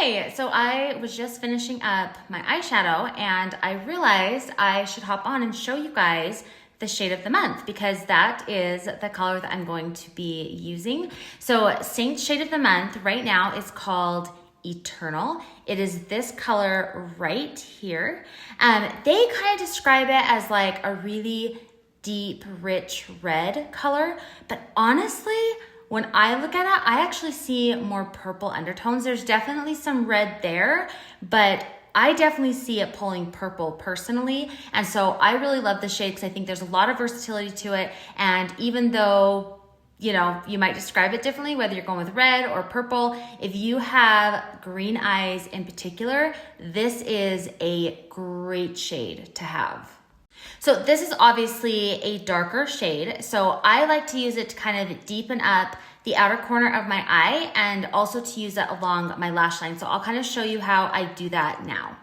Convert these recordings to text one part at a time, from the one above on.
Hey, so I was just finishing up my eyeshadow and I realized I should hop on and show you guys the shade of the month because that is the color that I'm going to be using. So Seint's shade of the month right now is called Eternal. It is this color right here. They kind of describe it as like a really deep, rich red color, but honestly, when I look at it, I actually see more purple undertones. There's definitely some red there, but I definitely see it pulling purple personally. And so I really love the shade because I think there's a lot of versatility to it. And even though, you know, you might describe it differently, whether you're going with red or purple, if you have green eyes in particular, this is a great shade to have. So this is obviously a darker shade. So I like to use it to kind of deepen up the outer corner of my eye and also to use it along my lash line. So I'll kind of show you how I do that now.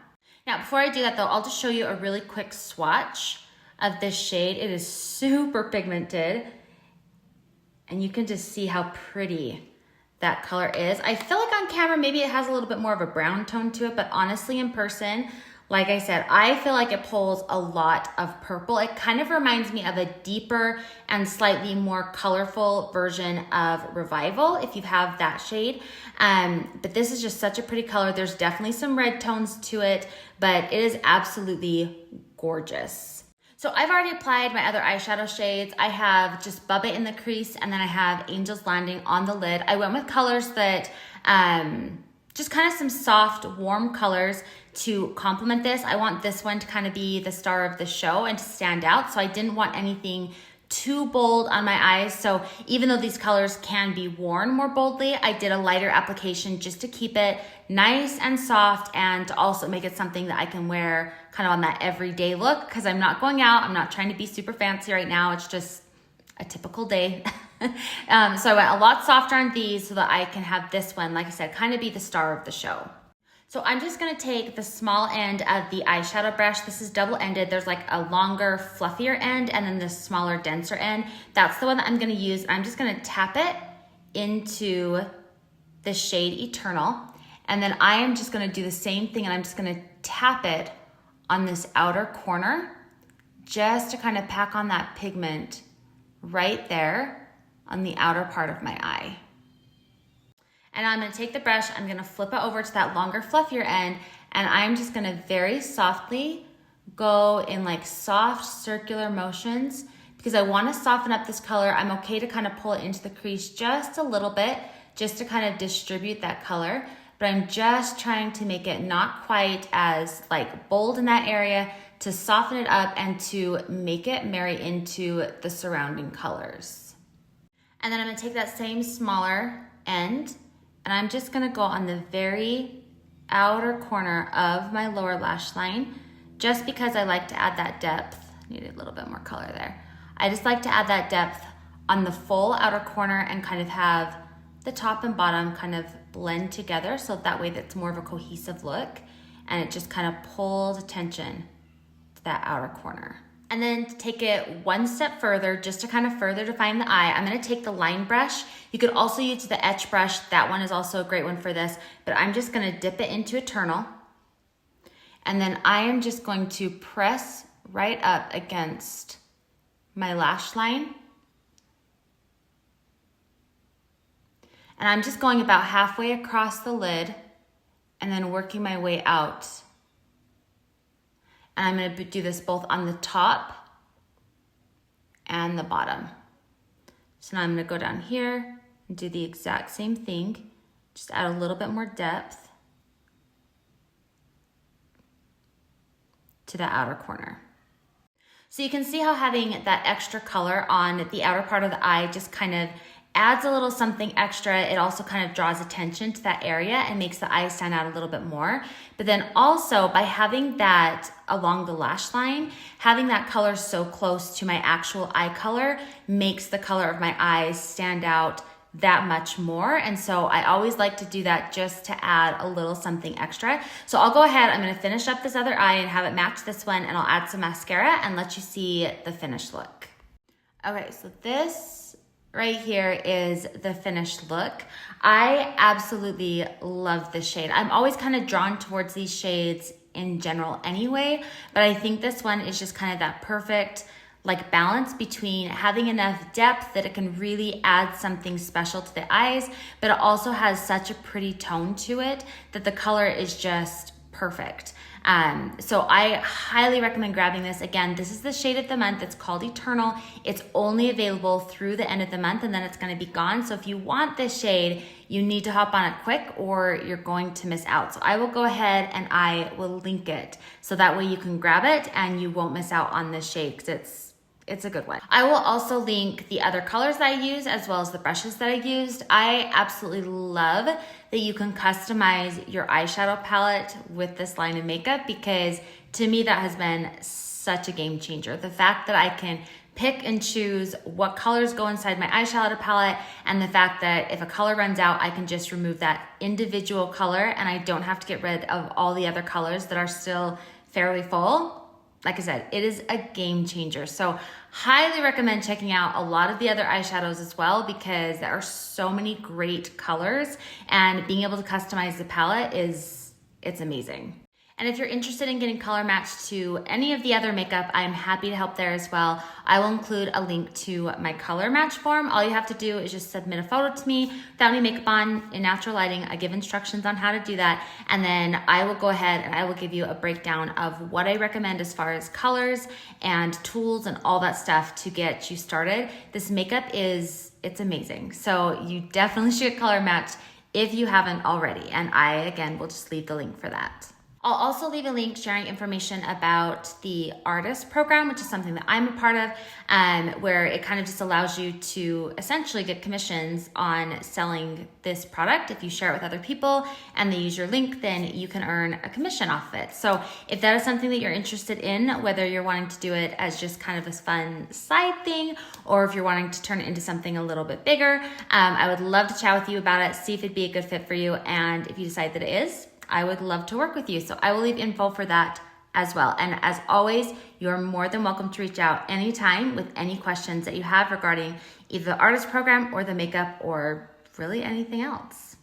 Now, before I do that though, I'll just show you a really quick swatch of this shade. It is super pigmented and you can just see how pretty that color is. I feel like on camera, maybe it has a little bit more of a brown tone to it, but honestly in person, like I said, I feel like it pulls a lot of purple. It kind of reminds me of a deeper and slightly more colorful version of Revival, if you have that shade. But this is just such a pretty color. There's definitely some red tones to it, but it is absolutely gorgeous. So I've already applied my other eyeshadow shades. I have just BUBBA in the crease, and then I have Angel's Landing on the lid. I went with colors that, just kind of some soft, warm colors to complement this. I want this one to kind of be the star of the show and to stand out. So I didn't want anything too bold on my eyes. So even though these colors can be worn more boldly, I did a lighter application just to keep it nice and soft and to also make it something that I can wear kind of on that everyday look because I'm not going out. I'm not trying to be super fancy right now. It's just a typical day. So I went a lot softer on these so that I can have this one, like I said, kind of be the star of the show. So I'm just gonna take the small end of the eyeshadow brush. This is double-ended. There's like a longer, fluffier end and then this smaller, denser end. That's the one that I'm gonna use. I'm just gonna tap it into the shade Eternal. And then I am just gonna do the same thing and I'm just gonna tap it on this outer corner just to kind of pack on that pigment right there on the outer part of my eye. And I'm gonna take the brush, I'm gonna flip it over to that longer, fluffier end, and I'm just gonna very softly go in like soft circular motions because I wanna soften up this color. I'm okay to kind of pull it into the crease just a little bit, just to kind of distribute that color, but I'm just trying to make it not quite as like bold in that area, to soften it up and to make it marry into the surrounding colors. And then I'm gonna take that same smaller end and I'm just gonna go on the very outer corner of my lower lash line just because I like to add that depth. Need a little bit more color there. I just like to add that depth on the full outer corner and kind of have the top and bottom kind of blend together so that way that's more of a cohesive look and it just kind of pulls attention to that outer corner. And then to take it one step further, just to kind of further define the eye, I'm gonna take the line brush. You could also use the ETCH brush. That one is also a great one for this, but I'm just gonna dip it into Eternal. And then I am just going to press right up against my lash line. And I'm just going about halfway across the lid and then working my way out. And I'm gonna do this both on the top and the bottom. So now I'm gonna go down here and do the exact same thing. Just add a little bit more depth to the outer corner. So you can see how having that extra color on the outer part of the eye just kind of adds a little something extra. It also kind of draws attention to that area and makes the eye stand out a little bit more. But then also by having that along the lash line, having that color so close to my actual eye color makes the color of my eyes stand out that much more. And so I always like to do that just to add a little something extra. So I'll go ahead, I'm gonna finish up this other eye and have it match this one and I'll add some mascara and let you see the finished look. Okay, so this right here is the finished look. I absolutely love this shade. I'm always kind of drawn towards these shades in general anyway, but I think this one is just kind of that perfect like balance between having enough depth that it can really add something special to the eyes, but it also has such a pretty tone to it that the color is just perfect. So I highly recommend grabbing this. Again, this is the shade of the month. It's called Eternal. It's only available through the end of the month and then it's gonna be gone. So if you want this shade, you need to hop on it quick or you're going to miss out. So I will go ahead and I will link it so that way you can grab it and you won't miss out on this shade because it's a good one. I will also link the other colors that I use as well as the brushes that I used. I absolutely love that you can customize your eyeshadow palette with this line of makeup because to me that has been such a game changer. The fact that I can pick and choose what colors go inside my eyeshadow palette and the fact that if a color runs out, I can just remove that individual color and I don't have to get rid of all the other colors that are still fairly full. Like I said, it is a game changer. So highly recommend checking out a lot of the other eyeshadows as well because there are so many great colors and being able to customize the palette it's amazing. And if you're interested in getting color matched to any of the other makeup, I'm happy to help there as well. I will include a link to my color match form. All you have to do is just submit a photo to me without any makeup on in natural lighting. I give instructions on how to do that. And then I will go ahead and I will give you a breakdown of what I recommend as far as colors and tools and all that stuff to get you started. This makeup it's amazing. So you definitely should get color matched if you haven't already. And I, again, will just leave the link for that. I'll also leave a link sharing information about the artist program, which is something that I'm a part of, where it kind of just allows you to essentially get commissions on selling this product. If you share it with other people and they use your link, then you can earn a commission off of it. So if that is something that you're interested in, whether you're wanting to do it as just kind of a fun side thing, or if you're wanting to turn it into something a little bit bigger, I would love to chat with you about it, see if it'd be a good fit for you. And if you decide that it is, I would love to work with you. So I will leave info for that as well. And as always, you're more than welcome to reach out anytime with any questions that you have regarding either the artist program or the makeup or really anything else.